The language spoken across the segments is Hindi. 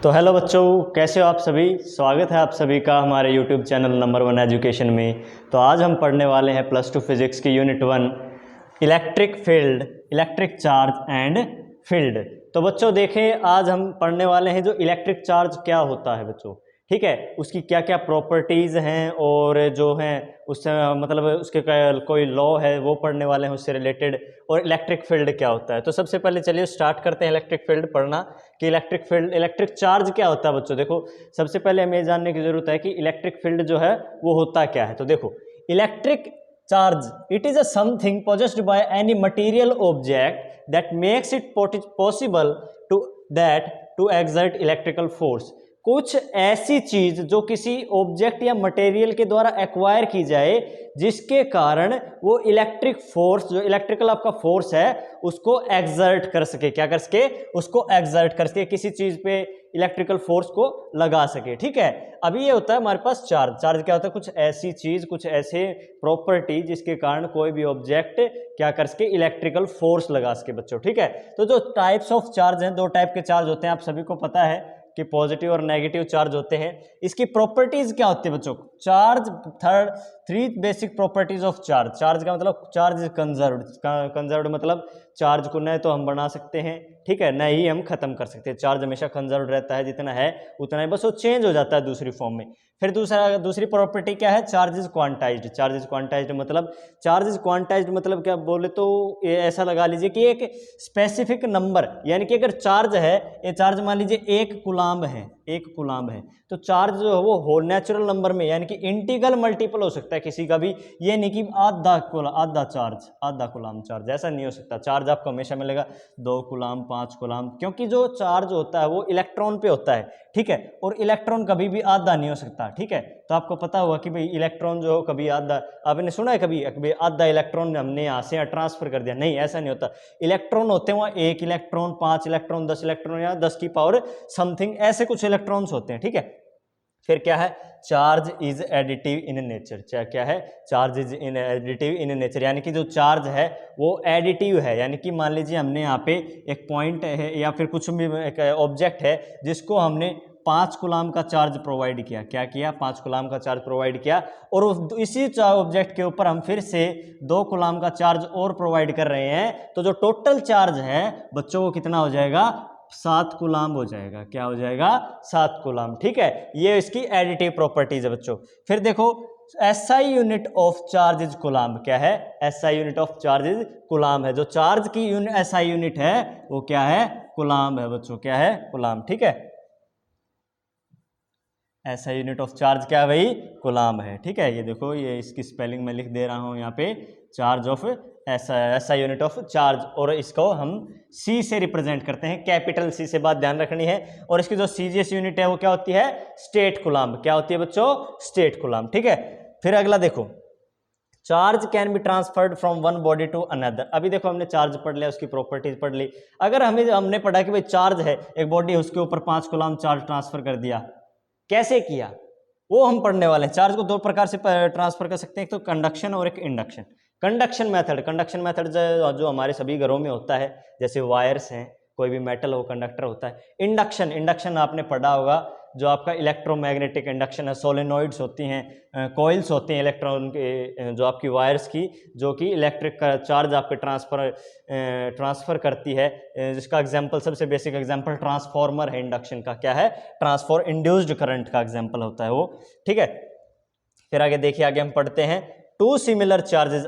तो हेलो बच्चों, कैसे हो आप सभी। स्वागत है आप सभी का हमारे यूट्यूब चैनल नंबर 1 एजुकेशन में। तो आज हम पढ़ने वाले हैं +2 फिजिक्स की unit 1 electric field, electric charge and field. तो बच्चों देखें, आज हम पढ़ने वाले हैं जो इलेक्ट्रिक चार्ज क्या होता है बच्चों, ठीक है, उसकी क्या क्या प्रॉपर्टीज़ हैं और जो हैं उससे मतलब उसके कोई लॉ है वो पढ़ने वाले हैं उससे रिलेटेड, और इलेक्ट्रिक फील्ड क्या होता है। तो सबसे पहले चलिए स्टार्ट करते हैं इलेक्ट्रिक फील्ड पढ़ना कि इलेक्ट्रिक फील्ड, इलेक्ट्रिक चार्ज क्या होता है बच्चों। देखो सबसे पहले हमें जानने की जरूरत है कि इलेक्ट्रिक फील्ड जो है वो होता क्या है। तो देखो, electric charge it is a something possessed by any material object that makes it possible to exert electrical force. कुछ ऐसी चीज जो किसी ऑब्जेक्ट या मटेरियल के द्वारा एक्वायर की जाए जिसके कारण वो इलेक्ट्रिक फोर्स, जो इलेक्ट्रिकल आपका फोर्स है, उसको एक्सर्ट कर सके। क्या कर सके? उसको एक्सर्ट कर सके, किसी चीज पे इलेक्ट्रिकल फोर्स को लगा सके। ठीक है, अभी ये होता है हमारे पास चार्ज। चार्ज क्या होता है? कुछ ऐसी चीज, कुछ ऐसे प्रॉपर्टी जिसके कारण कोई भी ऑब्जेक्ट क्या कर सके? इलेक्ट्रिकल फोर्स लगा सके बच्चों। ठीक है, तो जो टाइप्स ऑफ चार्ज हैं, दो टाइप के चार्ज होते हैं, आप सभी को पता है कि पॉजिटिव और नेगेटिव चार्ज होते हैं। इसकी प्रॉपर्टीज क्या होती है बच्चों? Charge three basic properties of charge. Charge का मतलब चार्ज इज कंजर्व्ड। कंजर्व्ड मतलब चार्ज को न तो हम बढ़ा सकते हैं, ठीक है, न ही हम खत्म कर सकते हैं। चार्ज हमेशा कंजर्व्ड रहता है, जितना है उतना ही, बस वो चेंज हो जाता है दूसरी फॉर्म में। फिर दूसरी प्रॉपर्टी क्या है? Charge is quantized. Charge is quantized मतलब, चार्ज इज क्वांटाइज्ड मतलब क्या बोले तो ये ऐसा लगा लीजिए कि एक स्पेसिफिक नंबर, यानी कि अगर चार्ज है, ये चार्ज मान लीजिए 1 कूलाम्ब है, 1 कूलाम्ब है, तो चार्ज जो है वो हो नेचुरल नंबर में, यानी कि इंटीग्रल मल्टीपल हो सकता है किसी का भी। ये नहीं कि आधा चार्ज, आधा कूलाम्ब चार्ज, ऐसा नहीं हो सकता। चार्ज आपको हमेशा मिलेगा 2 कूलाम्ब, 5 कूलाम्ब, क्योंकि जो चार्ज होता है वो इलेक्ट्रॉन पे होता है। ठीक है, और इलेक्ट्रॉन कभी भी आधा नहीं हो सकता। ठीक है, तो आपको पता होगा कि भाई इलेक्ट्रॉन जो हो कभी आधा, आपने सुना है कभी आधा इलेक्ट्रॉन हमने यहाँ से ट्रांसफर कर दिया? नहीं, ऐसा नहीं होता। इलेक्ट्रॉन होते हैं वहाँ 1 इलेक्ट्रॉन, 5 इलेक्ट्रॉन, 10 इलेक्ट्रॉन, या 10 की पावर समथिंग, ऐसे कुछ इलेक्ट्रॉन्स होते हैं। ठीक है, फिर क्या है? Charge is additive in nature. क्या है? Charge is in additive in nature, यानी कि जो चार्ज है वो एडिटिव है। यानी कि मान लीजिए हमने यहाँ पे एक पॉइंट है या फिर कुछ भी एक ऑब्जेक्ट है जिसको हमने 5 कूलाम्ब का चार्ज प्रोवाइड किया। क्या किया? 5 कूलाम्ब का चार्ज प्रोवाइड किया, और इसी ऑब्जेक्ट के ऊपर हम फिर से 2 कूलाम्ब का चार्ज और प्रोवाइड कर रहे हैं, तो जो टोटल चार्ज है बच्चों वो कितना हो जाएगा? 7 कूलाम्ब हो जाएगा। क्या हो जाएगा? 7 कूलाम्ब। ठीक है, ये इसकी एडिटिव प्रॉपर्टीज है बच्चों। फिर देखो, SI unit of charge is coulomb. क्या है? SI unit of charge is coulomb है। जो चार्ज की SI यूनिट है वो क्या है? कूलाम्ब है बच्चों। क्या है? कूलाम्ब। ठीक है, SI यूनिट ऑफ चार्ज क्या है भाई? कूलाम्ब है। ठीक है, ये देखो, ये इसकी स्पेलिंग मैं लिख दे रहा हूं यहाँ पे, charge of SI unit of charge, और इसको हम C से रिप्रेजेंट करते हैं, कैपिटल C से बात ध्यान रखनी है। और इसकी जो CGS यूनिट है वो क्या होती है? State Coulomb. क्या होती है बच्चों? State Coulomb. ठीक है, फिर अगला देखो, charge can be transferred from one body to another. अभी देखो हमने चार्ज पढ़ लिया, उसकी प्रॉपर्टीज पढ़ ली। अगर हमने पढ़ा कि भाई चार्ज है, एक बॉडी है, उसके ऊपर 5 कूलाम्ब चार्ज ट्रांसफर कर दिया, कैसे किया वो हम पढ़ने वाले हैं। चार्ज को 2 प्रकार से ट्रांसफर कर सकते हैं, एक तो कंडक्शन और एक इंडक्शन। कंडक्शन मेथड जो हमारे सभी घरों में होता है, जैसे वायर्स हैं, कोई भी मेटल हो, कंडक्टर होता है। इंडक्शन आपने पढ़ा होगा, जो आपका इलेक्ट्रोमैग्नेटिक इंडक्शन है। सोलेनॉइड्स होती हैं, कॉइल्स होती हैं इलेक्ट्रॉन के, जो आपकी वायर्स की, जो कि इलेक्ट्रिक चार्ज आपके ट्रांसफर करती है, जिसका एग्जांपल, सबसे बेसिक एग्जांपल ट्रांसफॉर्मर है इंडक्शन का। क्या है? ट्रांसफॉर्मर इंड्यूस्ड करंट का एग्जांपल होता है वो। ठीक है, फिर आगे देखिए, आगे हम पढ़ते हैं टू सिमिलर चार्जेस।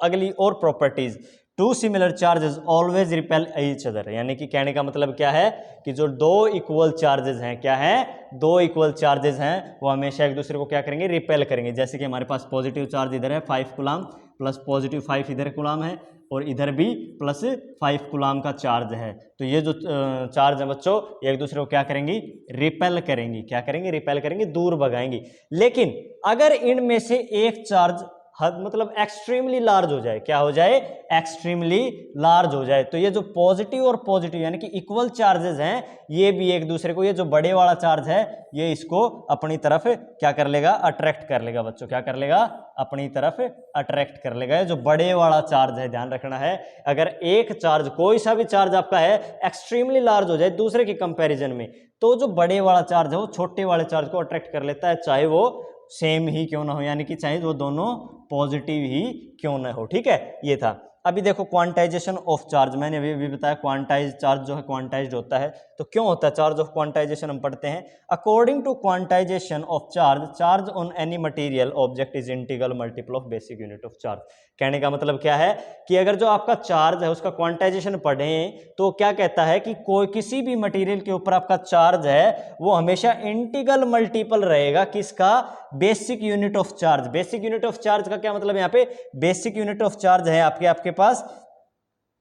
अगली और properties, two similar charges always repel each other. यानी कि कहने का मतलब क्या है कि जो 2 इक्वल चार्जेस हैं, क्या है? 2 इक्वल चार्जेस हैं, वो हमेशा एक दूसरे को क्या करेंगे? रिपेल करेंगे। जैसे कि हमारे पास पॉजिटिव चार्ज इधर है 5 कूलाम्ब, प्लस पॉजिटिव 5 इधर कूलाम्ब है, और इधर भी प्लस 5 कूलाम्ब का चार्ज है। तो ये जो चार्ज है बच्चों, एक दूसरे को क्या करेंगी? रिपेल करेंगी। क्या करेंगी? रिपेल करेंगी, दूर भगाएंगी। लेकिन अगर इनमें से एक चार्ज मतलब एक्सट्रीमली लार्ज हो जाए, क्या हो जाए, एक्सट्रीमली लार्ज हो जाए। तो ये जो पॉजिटिव और पॉजिटिव यानी कि इक्वल चार्जेस हैं, ये भी एक दूसरे को, ये जो बड़े वाला चार्ज है ये इसको अपनी तरफ क्या कर लेगा, अट्रैक्ट कर लेगा बच्चों, क्या कर लेगा, अपनी तरफ अट्रैक्ट कर लेगा। ये जो बड़े वाला चार्ज है, ध्यान रखना है, अगर एक चार्ज, कोई सा भी चार्ज आपका है एक्सट्रीमली लार्ज हो जाए दूसरे के कंपैरिजन में, तो जो बड़े वाला चार्ज है वो छोटे वाले चार्ज को अट्रैक्ट कर लेता है, चाहे वो सेम ही क्यों ना हो, यानी कि चाहे वो दोनों पॉजिटिव ही क्यों ना हो। ठीक है, ये था। अभी देखो क्वांटाइजेशन ऑफ चार्ज, मैंने अभी बताया क्वांटाइज चार्ज जो है क्वांटाइज्ड होता है। तो क्यों होता है चार्ज ऑफ क्वांटाइजेशन, हम पढ़ते हैं। According to quantization of charge, charge on any material object is integral multiple of basic unit of charge. कहने का मतलब क्या है कि अगर जो आपका चार्ज है उसका क्वांटाइजेशन पढ़ें तो क्या कहता है कि कोई किसी भी मटेरियल के ऊपर आपका चार्ज है वो हमेशा इंटीग्रल मल्टीपल रहेगा किसका, basic unit of charge. Basic unit of charge का क्या मतलब, यहाँ पे बेसिक यूनिट ऑफ चार्ज है आपके पास,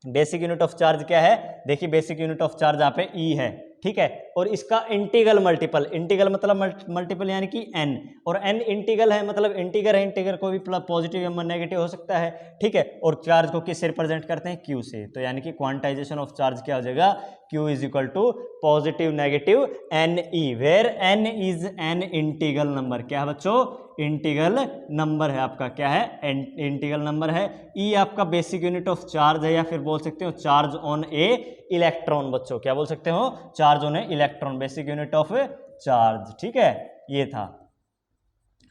बेसिक यूनिट ऑफ चार्ज क्या है, देखिए बेसिक यूनिट ऑफ चार्ज यहाँ पे ई है, ठीक है, और इसका इंटीग्रल मल्टीपल, इंटीग्रल मतलब मल्टीपल यानी कि एन, और एन इंटीग्रल है मतलब इंटीग्रल है, इंटीग्रल कोई भी पॉजिटिव या नेगेटिव हो सकता है, ठीक है, और चार्ज को किससे रिप्रेजेंट करते हैं, क्यू से। तो यानी कि क्वांटाइजेशन ऑफ चार्ज क्या हो जाएगा, Q is equal to positive negative n e, where n is an integral number. क्या है बच्चों, इंटीग्रल नंबर है आपका, क्या है, इंटीग्रल नंबर है। ई आपका बेसिक यूनिट ऑफ चार्ज है, या फिर बोल सकते हो चार्ज ऑन ए इलेक्ट्रॉन। बच्चों क्या बोल सकते हो, charge on A electron, basic unit of charge. ठीक है, ये था।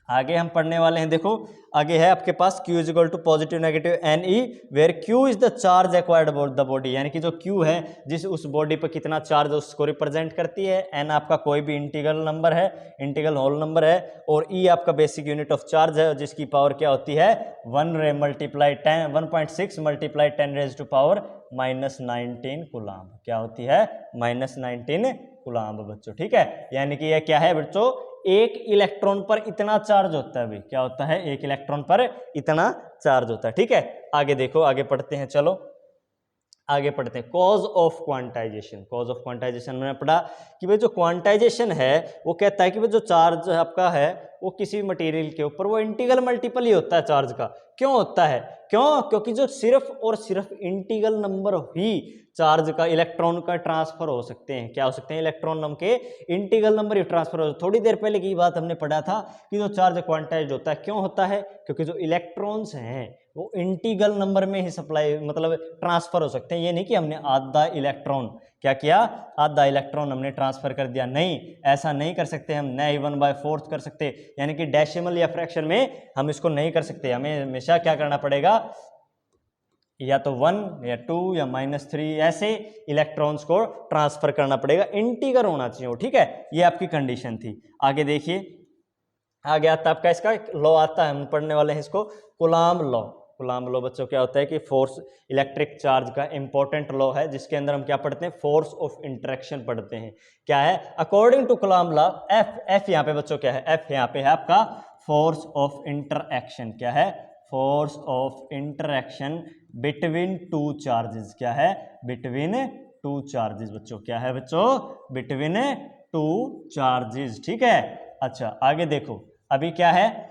आगे हम पढ़ने वाले हैं, देखो आगे है आपके पास Q is equal to positive negative n e, where Q is the charge acquired about the body, यानी कि जो Q है जिस उस बॉडी पर कितना चार्ज उसको रिप्रेजेंट करती है। एन आपका कोई भी इंटीग्रल नंबर है, इंटीग्रल होल नंबर है, और ई आपका बेसिक यूनिट ऑफ चार्ज है जिसकी पावर क्या होती है 1.6 multiply 10 raise to power -19 coulomb. क्या होती है, -19 कूलाम बच्चों। ठीक है, यानी कि यह क्या है बच्चों, एक इलेक्ट्रॉन पर इतना चार्ज होता है भाई, क्या होता है, एक इलेक्ट्रॉन पर इतना चार्ज होता है। ठीक है, आगे देखो, आगे पढ़ते हैं, चलो आगे पढ़ते हैं। Cause of quantization, cause of quantization मैंने पढ़ा कि भाई जो क्वांटाइजेशन है वो कहता है कि भाई जो चार्ज आपका है वो किसी भी मटेरियल के ऊपर वो इंटीग्रल मल्टीपल ही होता है चार्ज का। क्यों होता है, क्यों, क्योंकि जो सिर्फ और सिर्फ इंटीग्रल नंबर ही चार्ज का, इलेक्ट्रॉन का ट्रांसफर हो सकते हैं। क्या हो सकते हैं, इलेक्ट्रॉन नंबर के इंटीग्रल नंबर ही ट्रांसफर हो। थोड़ी देर पहले की बात हमने पढ़ा था कि जो चार्ज क्वांटाइज्ड होता है, क्यों होता है, क्योंकि जो इलेक्ट्रॉन्स हैं वो इंटीग्रल नंबर में ही सप्लाई मतलब ट्रांसफर हो सकते हैं। ये नहीं कि हमने आधा इलेक्ट्रॉन क्या किया, आधा इलेक्ट्रॉन हमने ट्रांसफर कर दिया, नहीं, ऐसा नहीं कर सकते हम, न ही 1/4 कर सकते, यानी कि डेसिमल या फ्रैक्शन में हम इसको नहीं कर सकते। हमें हमेशा क्या करना पड़ेगा, या तो 1 या 2 या -3 ऐसे इलेक्ट्रॉन्स को ट्रांसफर करना पड़ेगा, इंटीग्रल होना चाहिए। ठीक है, ये आपकी कंडीशन थी। आगे देखिए, आगे आता है आपका इसका लॉ आता है, हम पढ़ने वाले हैं इसको, कूलाम लॉ। कूलाम लॉ बच्चों क्या होता है कि फोर्स, इलेक्ट्रिक चार्ज का इंपॉर्टेंट लॉ है जिसके अंदर हम क्या पढ़ते हैं, फोर्स ऑफ इंटरेक्शन पढ़ते हैं। क्या है, according to Coulomb law, F यहाँ पे बच्चों क्या है, एफ यहाँ पे है आपका फोर्स ऑफ इंटरएक्शन। क्या है, force of interaction between two charges. क्या है, बिटवीन टू चार्जेस बच्चों, क्या है बच्चों, बिटवीन टू चार्जेस। ठीक है, अच्छा आगे देखो, अभी क्या है,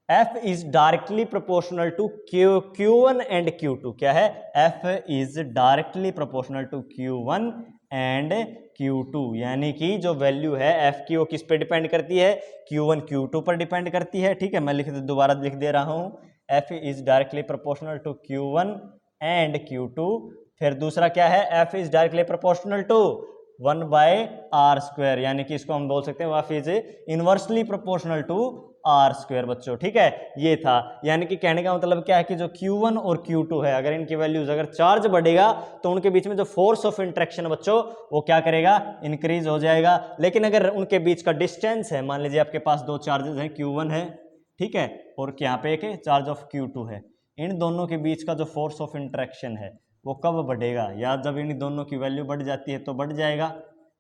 F is directly proportional to Q1 and Q2। क्या है, F is directly proportional to Q1 and Q2, यानी कि जो वैल्यू है F की वो किस पे डिपेंड करती है, Q1 Q2 पर डिपेंड करती है। ठीक है, मैं दोबारा लिख दे रहा हूं, F is directly proportional to Q1 and Q2। फिर दूसरा क्या है, F is directly proportional to 1/r², यानी कि इसको हम बोल सकते हैं F is inversely proportional to r² बच्चों। ठीक है, ये था, यानी कि कहने का मतलब क्या है कि जो Q1 और Q2 है, अगर इनकी वैल्यूज, अगर चार्ज बढ़ेगा तो उनके बीच में जो फोर्स ऑफ इंटरेक्शन बच्चों वो क्या करेगा, इंक्रीज हो जाएगा। लेकिन अगर उनके बीच का डिस्टेंस है, मान लीजिए आपके पास दो चार्जेस हैं, Q1 है, ठीक है, और यहाँ पे एक चार्ज ऑफ Q2 है, इन दोनों के बीच का जो फोर्स ऑफ इंटरेक्शन है वो कब बढ़ेगा, या जब इन दोनों की वैल्यू बढ़ जाती है तो बढ़ जाएगा।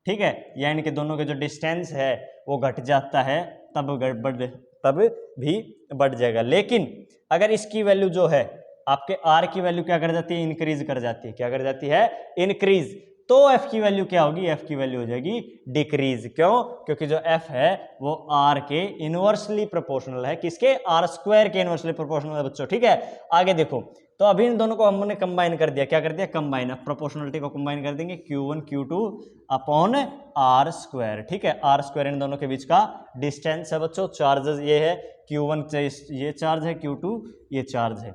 ठीक है, यानी कि दोनों के जो डिस्टेंस है वो घट जाता है तब भी बढ़ जाएगा। लेकिन अगर इसकी वैल्यू जो है आपके R की वैल्यू क्या कर जाती है, इंक्रीज कर जाती है। क्या कर जाती है, इंक्रीज। तो F की वैल्यू क्या होगी, F की वैल्यू हो जाएगी डिक्रीज। क्यों? क्योंकि जो F है वो R के इनवर्सली प्रोपोर्शनल है, किसके, R स्क्वायर के इनवर्सली प्रोपोर्शनल है बच्चों। ठीक है, आगे देखो, तो अभी इन दोनों को हमने कंबाइन कर दिया, क्या कर दिया, कंबाइन। अब प्रोपोर्शनलिटी को कंबाइन कर देंगे, Q1 Q2 upon R square. ठीक है, R स्क्वायर इन दोनों के बीच का डिस्टेंस है बच्चों। चार्जेस ये है, Q1 ये चार्ज है, Q2 ये चार्ज है।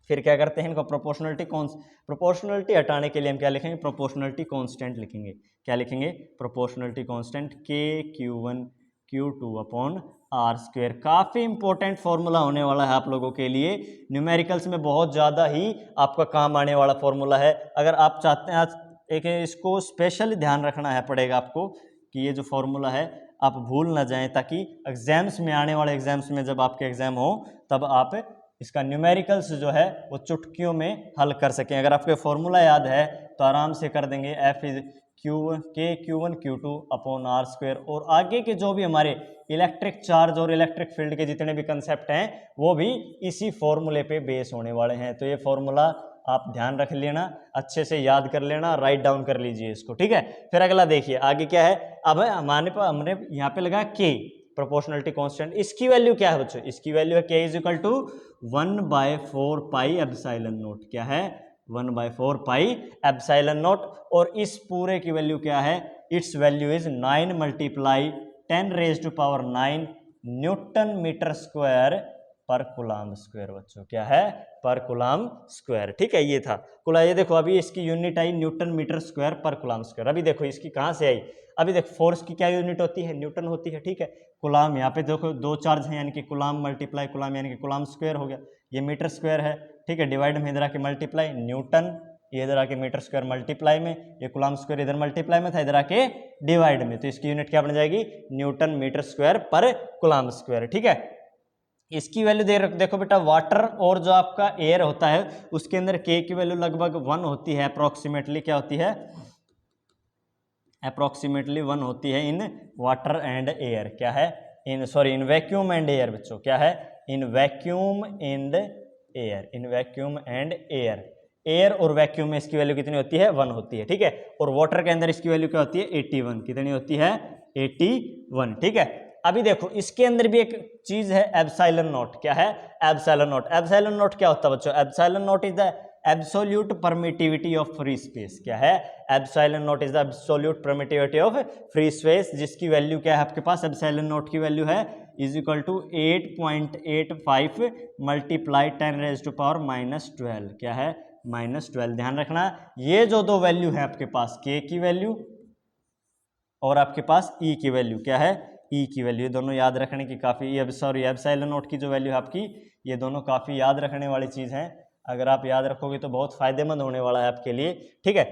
फिर क्या करते हैं, इनको प्रोपोर्शनलिटी हटाने के लिए हम क्या लिखेंगे, प्रोपोर्शनलिटी कांस्टेंट लिखेंगे। क्या लिखेंगे, proportionality constant K Q1 upon R square. काफ़ी इंपॉर्टेंट फॉर्मूला होने वाला है आप लोगों के लिए, न्यूमेरिकल्स में बहुत ज़्यादा ही आपका काम आने वाला फॉर्मूला है। अगर आप चाहते हैं, आज एक इसको स्पेशली ध्यान रखना है पड़ेगा आपको कि ये जो फॉर्मूला है आप भूल ना जाएं, ताकि एग्जाम्स में, आने वाले एग्जाम्स में जब आपके एग्जाम हो तब आप इसका न्यूमेरिकल्स जो है वो चुटकियों में हल कर सकें। अगर आपको फॉर्मूला याद है तो आराम से कर देंगे, F is Q1 Q2 upon R square. और आगे के जो भी हमारे इलेक्ट्रिक चार्ज और इलेक्ट्रिक फील्ड के जितने भी कंसेप्ट हैं वो भी इसी फॉर्मूले पे बेस होने वाले हैं। तो ये फॉर्मूला आप ध्यान रख लेना, अच्छे से याद कर लेना, राइट डाउन कर लीजिए इसको। ठीक है, फिर अगला देखिए आगे क्या है। अब हमारे पास, हमने यहाँ पे लगा K प्रोपोर्शनलिटी कांस्टेंट, इसकी वैल्यू क्या है बच्चों, इसकी वैल्यू है K is equal to 1/4 pi epsilon naught. क्या है, 1/4 पाई एप्सिलॉन नॉट। और इस पूरे की वैल्यू क्या है, its value is 9 multiply 10 raise to power 9 newton metre square per coulomb square. बच्चों क्या है, पर कूलम स्क्वायर। ठीक है, ये था कुला। ये देखो अभी इसकी यूनिट आई Newton metre square per coulomb square. अभी देखो इसकी कहाँ से आई, अभी देखो फोर्स की क्या यूनिट होती है, न्यूटन होती है। ठीक है, कूलम, यहाँ पे देखो दो चार्ज हैं, यानी कि कूलम मल्टीप्लाई कूलम, यानी कि कूलम स्क्वायर हो गया। ये मीटर स्क्वायर है। ठीक है, डिवाइड में इधर आके मल्टीप्लाई न्यूटन, ये इधर आके मीटर स्क्वायर मल्टीप्लाई में, ये कूलम स्क्वायर इधर मल्टीप्लाई में था, इधर आके डिवाइड में। तो इसकी यूनिट क्या बन जाएगी, Newton metre square per coulomb square. ठीक है, इसकी वैल्यू देखो बेटा, वाटर और जो आपका एयर होता है उसके अंदर K की वैल्यू लगभग 1 होती है, अप्रोक्सीमेटली क्या होती है, अप्रोक्सीमेटली 1 होती है इन वाटर एंड एयर। क्या है, इन वैक्यूम एंड एयर बच्चों। क्या है, in vacuum and air, in vacuum and air. Air और वैक्यूम में इसकी वैल्यू कितनी होती है, 1 होती है। ठीक है, और वाटर के अंदर इसकी वैल्यू क्या होती है, 81। कितनी होती है, 81। ठीक है, अभी देखो इसके अंदर भी एक चीज है, एप्सिलॉन नॉट। क्या है, एप्सिलॉन नॉट। एप्सिलॉन नॉट क्या होता है बच्चों, epsilon naught is the absolute permittivity of free space. क्या है, epsilon naught is the absolute permittivity of free space, जिसकी वैल्यू क्या है आपके पास, एप्सिलॉन नॉट की वैल्यू है is equal to 8.85 multiply 10 raise to power -12। क्या है, -12। ध्यान रखना, ये जो दो वैल्यू है आपके पास, K की वैल्यू और आपके पास E की वैल्यू, क्या है, E की वैल्यू, दोनों याद रखने की काफ़ी, एप्सिलॉन नॉट की जो वैल्यू है आपकी, ये दोनों काफ़ी याद रखने वाली चीज़ हैं। अगर आप याद रखोगे तो बहुत फायदेमंद होने वाला है आपके लिए। ठीक है,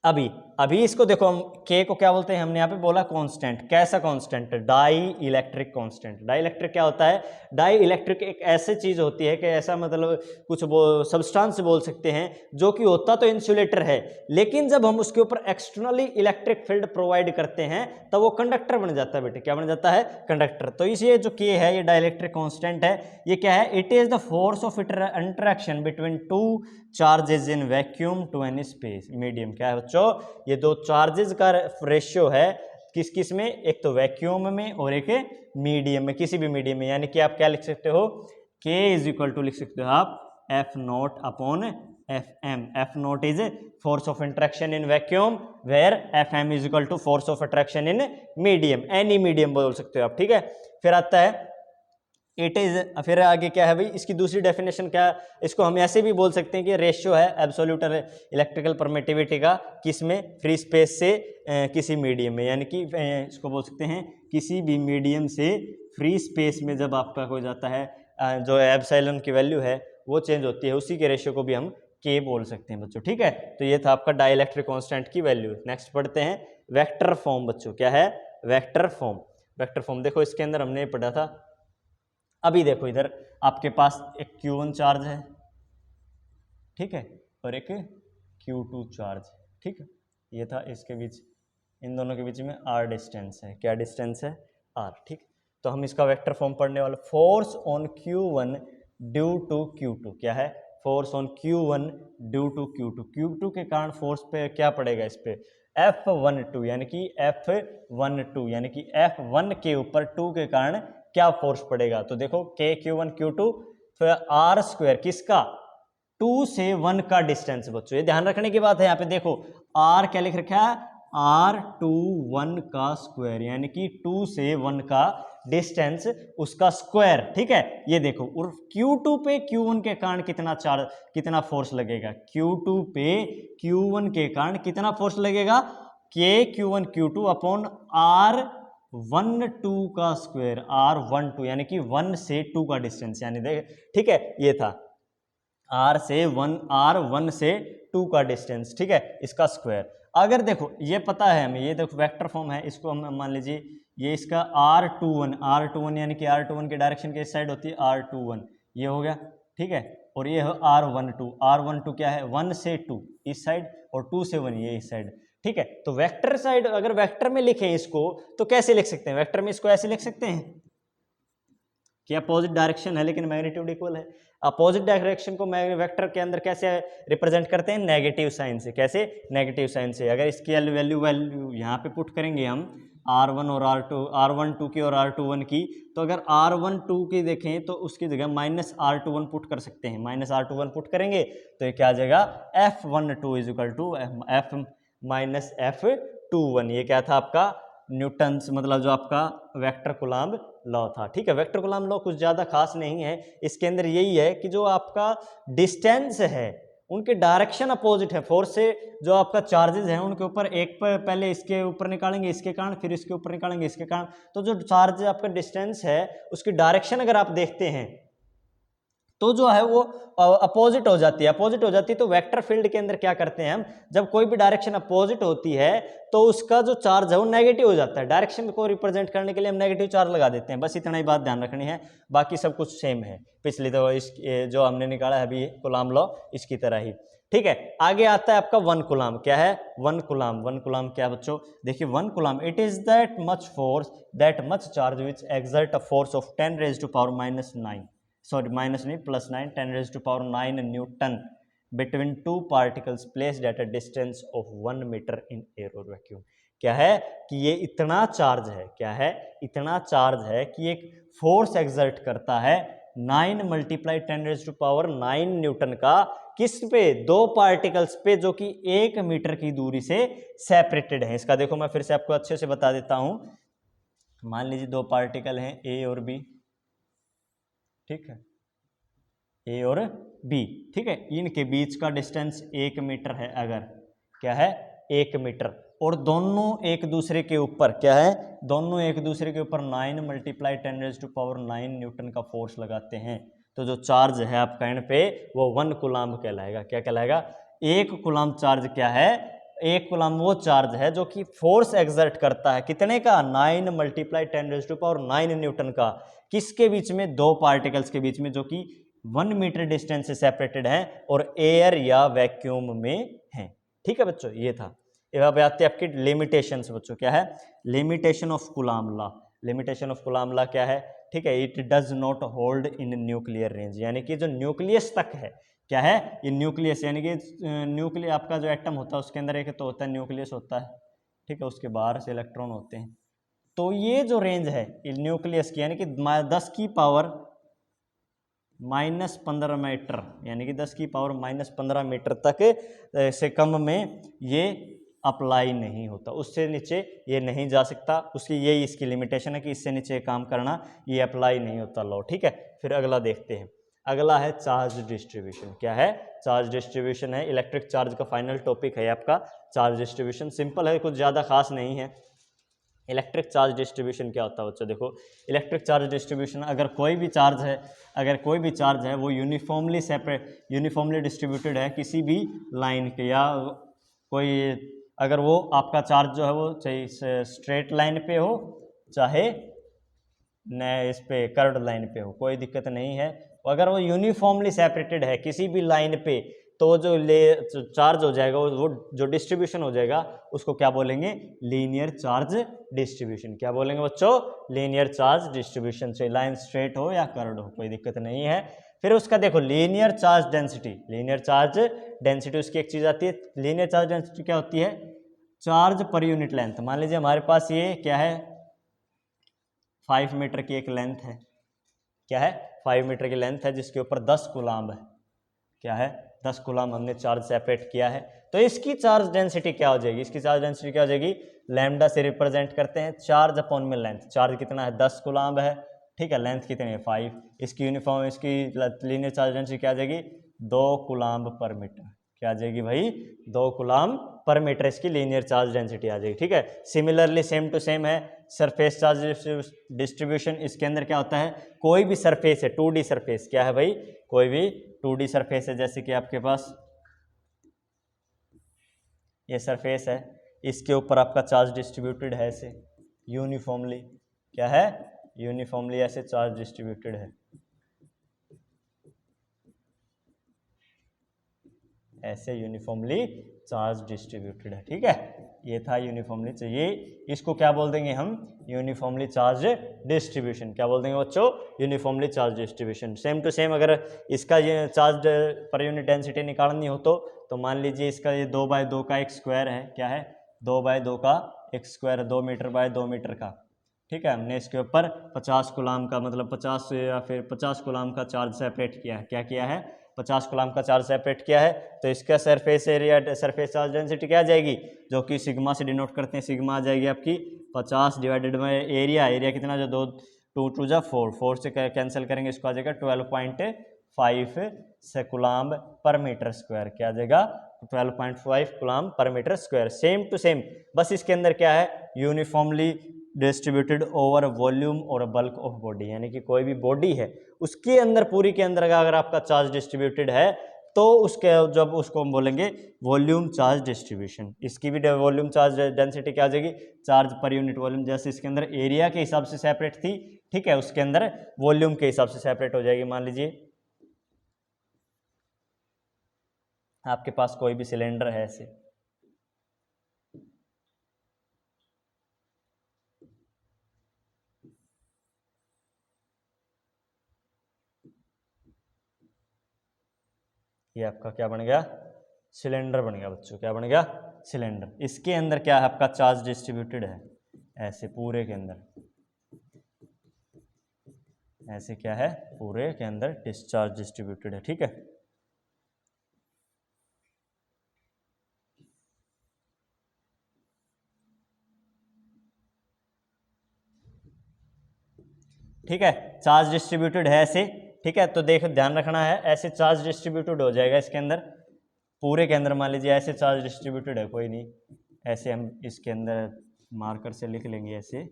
अभी इसको देखो, हम K को क्या बोलते हैं, हमने यहाँ पे बोला कांस्टेंट। कैसा constant, dielectric constant. Dielectric क्या होता है, डाई इलेक्ट्रिक एक ऐसी चीज होती है कि ऐसा मतलब कुछ सब्सटेंस बोल सकते हैं जो कि होता तो इंसुलेटर है, लेकिन जब हम उसके ऊपर एक्सटर्नली इलेक्ट्रिक फील्ड प्रोवाइड करते हैं तब वो कंडक्टर बन जाता है बेटे। क्या बन जाता है, कंडक्टर। तो इसे जो K है, ये डाई इलेक्ट्रिक कांस्टेंट है। ये क्या है, it is the force of interaction between two charges in vacuum to any space medium. क्या है बच्चों, ये दो चार्जेस का रेशियो है, किस किस में, एक तो वैक्यूम में और एक मीडियम में, किसी भी मीडियम में। यानी कि आप क्या लिख सकते हो, K इज इक्वल टू लिख सकते हो आप F naught upon Fm। F naught is force of interaction in vacuum, where Fm is equal to force of attraction in medium, any medium बोल सकते हो आप। ठीक है, फिर आता है इट इज, फिर आगे क्या है भाई, इसकी दूसरी डेफिनेशन क्या है, इसको हम ऐसे भी बोल सकते हैं कि रेशियो है एब्सोल्यूट इलेक्ट्रिकल परमिटिविटी का, किसमें, फ्री स्पेस से किसी मीडियम में। यानी कि इसको बोल सकते हैं किसी भी मीडियम से फ्री स्पेस में जब आपका हो जाता है जो एप्सिलॉन की वैल्यू है वो चेंज होती है, उसी के रेशियो को भी हम K बोल सकते हैं बच्चों। ठीक है, तो ये था आपका डाइलेक्ट्रिक कांस्टेंट की वैल्यू। नेक्स्ट पढ़ते हैं वेक्टर फॉर्म बच्चों। क्या है, वेक्टर फॉर्म। वेक्टर फॉर्म देखो इसके अंदर हमने पढ़ा था, अभी देखो इधर आपके पास एक Q1 चार्ज है, ठीक है, और एक Q2 चार्ज। ठीक है, ये था, इसके बीच, इन दोनों के बीच में R डिस्टेंस है। क्या डिस्टेंस है, R। ठीक, तो हम इसका वेक्टर फॉर्म पढ़ने वाले, force on Q1 due to Q2। क्या है, force on Q1 due to Q2, Q2 के कारण फोर्स पे क्या पड़ेगा, इस पे F12 यानी कि F12 यानी कि F1 के ऊपर 2 के कारण क्या फोर्स पड़ेगा। तो देखो K Q1 Q2 फिर R स्क्वायर किसका 2 से 1 का डिस्टेंस बच्चों, ये ध्यान रखने की बात है। यहाँ पे देखो R क्या लिख रखा है, R21 का स्क्वायर यानी कि 2 से 1 का डिस्टेंस उसका स्क्वायर, ठीक है। ये देखो और Q2 पे Q1 के कारण कितना फोर्स लगेगा, Q2 पे Q1 के कारण कितना फोर्स लगेगा, K Q1 Q2 upon R12 का स्क्वायर, R12 यानी कि 1 से 2 का डिस्टेंस यानी देख, ठीक है। ये था R1 से 2 का डिस्टेंस, ठीक है, इसका स्क्वायर। अगर देखो ये पता है हमें, ये देखो वेक्टर फॉर्म है, इसको हम मान लीजिए ये इसका R21 यानी कि R21 की डायरेक्शन किस साइड होती है, R21 ये हो गया, ठीक है। और ये है R12 क्या है 1 से 2 इस साइड और 2 से 1 ये इस साइड, ठीक है। तो वेक्टर साइड अगर वेक्टर में लिखें इसको तो कैसे लिख सकते हैं, वेक्टर में इसको ऐसे लिख सकते हैं कि अपोजिट डायरेक्शन है लेकिन मैग्नीट्यूड इक्वल है। अपोजिट डायरेक्शन को वेक्टर के अंदर कैसे रिप्रेजेंट करते हैं, नेगेटिव साइन से। कैसे, नेगेटिव साइन से। अगर इसकी वैल्यू यहाँ पे पुट करेंगे हम R1 और R12 की और R21 की, तो अगर R12 की देखें तो उसकी जगह -R21 पुट कर सकते हैं, -R21 पुट करेंगे तो ये क्या आ जाएगा, F12 is equal to F minus F21। ये क्या था आपका न्यूटन्स, मतलब जो आपका वेक्टर कूलम्ब लॉ था, ठीक है। वेक्टर कूलम्ब लॉ कुछ ज़्यादा खास नहीं है, इसके अंदर यही है कि जो आपका डिस्टेंस है उनके डायरेक्शन अपोजिट है, फोर्स से जो आपका चार्जेस हैं उनके ऊपर एक पर पहले इसके ऊपर निकालेंगे इसके कारण, फिर इसके ऊपर निकालेंगे इसके कारण, तो जो चार्ज आपका डिस्टेंस है उसकी डायरेक्शन अगर आप देखते हैं तो जो है वो अपोजिट हो जाती है, तो वेक्टर फील्ड के अंदर क्या करते हैं हम, जब कोई भी डायरेक्शन अपोजिट होती है तो उसका जो चार्ज है वो नेगेटिव हो जाता है, डायरेक्शन को रिप्रेजेंट करने के लिए हम नेगेटिव चार्ज लगा देते हैं। बस इतना ही बात ध्यान रखनी है, बाकी सब कुछ सेम है पिछली तो इस जो हमने निकाला है अभी कूलम्ब लॉ इसकी तरह ही, ठीक है। आगे आता है आपका 1 कूलम्ब। क्या है 1 कूलम्ब क्या बच्चों, देखिए 1 coulomb it is that much force that much charge which exert a force of 10 raised to power -9 sorry minus नहीं +9 10 raised to power 9 Newton between two particles placed at a distance of 1 meter in air or vacuum। क्या है कि ये इतना चार्ज है, क्या है इतना चार्ज है कि एक फोर्स एक्सर्ट करता है 9 × 10 raised to power 9 न्यूटन का, किस पे, दो पार्टिकल्स पे जो कि 1 मीटर की दूरी से सेपरेटेड है। इसका देखो मैं फिर से आपको अच्छे से बता देता हूं, मान लीजिए दो पार्टिकल हैं A और B, ठीक है, A और B, ठीक है, इनके बीच का डिस्टेंस 1 मीटर है, अगर क्या है 1 मीटर, और दोनों एक दूसरे के ऊपर क्या है, दोनों एक दूसरे के ऊपर 9 × 10 raised to power 9 न्यूटन का फोर्स लगाते हैं, तो जो चार्ज है आपका इन पे वो 1 कूलम्ब कहलाएगा। क्या कहलाएगा, 1 कूलम्ब चार्ज क्या है, 1 कूलम्ब वो चार्ज है जो कि फोर्स एक्सर्ट करता है कितने का, 9 × 10 raised to power 9 न्यूटन का, किसके बीच में, दो पार्टिकल्स के बीच में जो कि 1 मीटर डिस्टेंस से सेपरेटेड है और एयर या वैक्यूम में है, ठीक है बच्चों। ये था, यहाँ पे आती है आपकी लिमिटेशंस बच्चों। क्या है, limitation of coulomb law. Limitation of coulomb law क्या है, ठीक है, it does not hold in nuclear range, यानी कि जो न्यूक्लियस तक है, क्या है ये न्यूक्लियस, यानी कि न्यूक्लियस आपका जो एटम होता है उसके अंदर एक तो होता है न्यूक्लियस होता है, ठीक है, उसके बाहर से इलेक्ट्रॉन होते हैं, तो ये जो रेंज है न्यूक्लियस की, यानी कि 10 की पावर -15 मीटर, यानी कि 10 की पावर -15 मीटर तक से कम में ये अप्लाई नहीं होता, उससे नीचे ये नहीं जा सकता, उसकी यही इसकी लिमिटेशन है कि इससे नीचे काम करना ये अप्लाई नहीं होता लॉ, ठीक है। फिर अगला देखते हैं, अगला है चार्ज डिस्ट्रीब्यूशन। क्या है, चार्ज डिस्ट्रीब्यूशन है, इलेक्ट्रिक चार्ज का फाइनल टॉपिक है आपका चार्ज डिस्ट्रीब्यूशन। सिंपल है, कुछ ज़्यादा खास नहीं है। इलेक्ट्रिक चार्ज डिस्ट्रीब्यूशन क्या होता है बच्चों, देखो इलेक्ट्रिक चार्ज डिस्ट्रीब्यूशन, अगर कोई भी चार्ज है वो यूनिफॉर्मली डिस्ट्रीब्यूटेड है किसी भी लाइन के, या कोई अगर वो आपका चार्ज जो है वो चाहे स्ट्रेट लाइन पे हो चाहे न इस पे कर्व्ड लाइन पे हो, कोई दिक्कत नहीं है। अगर वो यूनिफॉर्मली सेपरेटेड है किसी भी लाइन पे, तो जो चार्ज हो जाएगा वो जो डिस्ट्रीब्यूशन हो जाएगा उसको क्या बोलेंगे, लीनियर चार्ज डिस्ट्रीब्यूशन। क्या बोलेंगे बच्चों, लीनियर चार्ज डिस्ट्रीब्यूशन, चाहे लाइन स्ट्रेट हो या कर्व्ड हो, कोई दिक्कत नहीं है। फिर उसका देखो linear charge density, linear charge density उसकी एक चीज़ आती है। लीनियर चार्ज डेंसिटी क्या होती है? Charge per unit length. मान लीजिए हमारे पास ये क्या है, 5 मीटर की एक लेंथ है। क्या है? 5 मीटर की लेंथ है जिसके ऊपर 10 कूलाम्ब है। क्या है? 10 कूलाम्ब हमने चार्ज सेपरेट किया है। तो इसकी चार्ज डेंसिटी क्या हो जाएगी? इसकी चार्ज डेंसिटी क्या हो जाएगी? लैम्डा से रिप्रेजेंट करते हैं चार्ज अपॉन में लेंथ। चार्ज कितना है? 10 कूलाम्ब है, ठीक है। लेंथ कितनी है? 5। इसकी यूनिफॉर्म, इसकी लीनियर चार्ज डेंसिटी क्या आ जाएगी? 2 कूलाम्ब पर मीटर। क्या आ जाएगी भाई? 2 कूलाम्ब पर मीटर इसकी लीनियर चार्ज डेंसिटी आ जाएगी, ठीक है। सिमिलरली सेम टू सेम है सरफेस चार्ज डिस्ट्रीब्यूशन। इसके अंदर क्या होता है? कोई भी सरफेस है, 2D सरफेस, क्या है भाई? कोई भी 2D सरफेस है, जैसे कि आपके पास ये सरफेस है, इसके ऊपर आपका चार्ज डिस्ट्रीब्यूटेड है ऐसे यूनिफॉर्मली। क्या है? यूनिफॉर्मली ऐसे चार्ज डिस्ट्रीब्यूटेड है, ऐसे यूनिफॉर्मली चार्ज डिस्ट्रीब्यूटेड है, ठीक है। ये था यूनिफॉर्मली चाहिए, इसको क्या बोल देंगे हम? Uniformly charge distribution. क्या बोल देंगे बच्चों? Uniformly charge distribution. Same to same अगर इसका ये चार्ज पर यूनिट डेंसिटी निकालनी हो तो मान लीजिए इसका ये 2/2 का एक स्क्वायर है। क्या है? 2/2 का एक स्क्वायर, 2 मीटर बाय 2 मीटर का, ठीक है। हमने इसके ऊपर 50 कूलाम का, मतलब 50 या फिर 50 कूलाम का चार्ज सेपरेट किया है। क्या किया है? 50 कूलाम का चार्ज सेपरेट किया है। तो इसका surface area, surface charge density क्या आ जाएगी? जो कि सिग्मा से डिनोट करते हैं, सिग्मा आ जाएगी आपकी 50 डिवाइडेड बाय एरिया। एरिया कितना? जो 2 2 जा 4, 4 से कैंसिल करेंगे, इसको आ जाएगा 12.5 से कूलाम पर मीटर स्क्वायर। क्या आ जाएगा? 12.5 coulomb per metre square. Same to same, बस इसके अंदर क्या है? यूनिफॉर्मली डिस्ट्रीब्यूटेड ओवर वॉल्यूम और बल्क ऑफ बॉडी, यानी कि कोई भी बॉडी है उसके अंदर, पूरी के अंदर अगर आपका चार्ज डिस्ट्रीब्यूटेड है तो उसके जब उसको हम बोलेंगे वॉल्यूम चार्ज डिस्ट्रीब्यूशन। इसकी भी वॉल्यूम चार्ज डेंसिटी क्या आ जाएगी? Charge per unit volume. जैसे इसके अंदर एरिया के हिसाब से सेपरेट थी, ठीक है, उसके अंदर वॉल्यूम के हिसाब से सेपरेट हो जाएगी। मान लीजिए आपके पास कोई भी सिलेंडर है ऐसे, ये आपका क्या बन गया? सिलेंडर बन गया बच्चों। क्या बन गया? सिलेंडर। इसके अंदर क्या है? आपका चार्ज डिस्ट्रीब्यूटेड है ऐसे पूरे के अंदर, ऐसे क्या है? पूरे के अंदर डिस्चार्ज डिस्ट्रीब्यूटेड है, ठीक है। ठीक है, चार्ज डिस्ट्रीब्यूटेड है ऐसे, ठीक है। तो देखो ध्यान रखना है, ऐसे चार्ज डिस्ट्रीब्यूटेड हो जाएगा इसके अंदर, पूरे के अंदर। मान लीजिए ऐसे चार्ज डिस्ट्रीब्यूटेड है, कोई नहीं, ऐसे हम इसके अंदर मार्कर से लिख लेंगे ऐसे,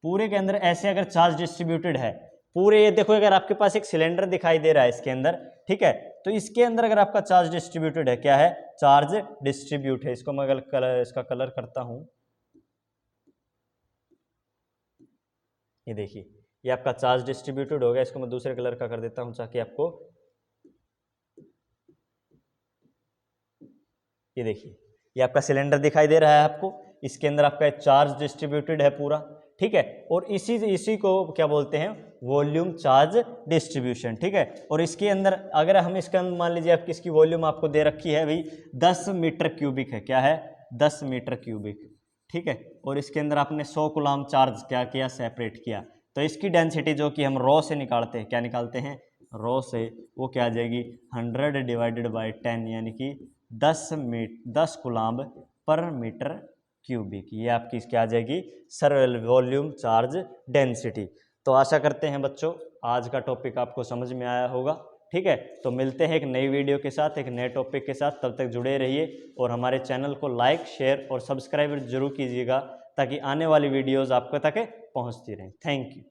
पूरे के अंदर ऐसे अगर चार्ज डिस्ट्रीब्यूटेड है पूरे, ये देखो अगर आपके पास एक सिलेंडर दिखाई दे रहा है इसके अंदर, ठीक है, तो इसके अंदर अगर आपका चार्ज डिस्ट्रीब्यूटेड है, क्या है? चार्ज डिस्ट्रीब्यूट है। इसको मैं अगर कलर, इसका कलर करता हूं, ये देखिए ये आपका चार्ज डिस्ट्रीब्यूटेड हो गया। इसको मैं दूसरे कलर का कर देता हूं ताकि आपको, ये देखिए ये आपका सिलेंडर दिखाई दे रहा है आपको, इसके अंदर आपका चार्ज डिस्ट्रीब्यूटेड है पूरा, ठीक है। और इसी को क्या बोलते हैं? वॉल्यूम चार्ज डिस्ट्रीब्यूशन, ठीक है। और इसके अंदर अगर हम इसका मान लीजिए आपकी इसकी वॉल्यूम आपको दे रखी है भाई 10 मीटर क्यूबिक है। क्या है? 10 मीटर क्यूबिक, ठीक है। और इसके अंदर आपने 100 कूलाम चार्ज क्या किया? सेपरेट किया। तो इसकी डेंसिटी जो कि हम रॉ से निकालते हैं, क्या निकालते हैं? रॉ से, वो क्या आ जाएगी? 100 डिवाइडेड बाई 10, यानी कि 10 कूलाम्ब पर मीटर क्यूबिक। ये आपकी क्या आ जाएगी? Sir volume charge density. तो आशा करते हैं बच्चों आज का टॉपिक आपको समझ में आया होगा, ठीक है। तो मिलते हैं एक नई वीडियो के साथ, एक नए टॉपिक के साथ। तब तक जुड़े रहिए और हमारे चैनल को लाइक, शेयर और सब्सक्राइब जरूर कीजिएगा ताकि आने वाली वीडियोज़ आपको तक पहुँचती रहें। Thank you.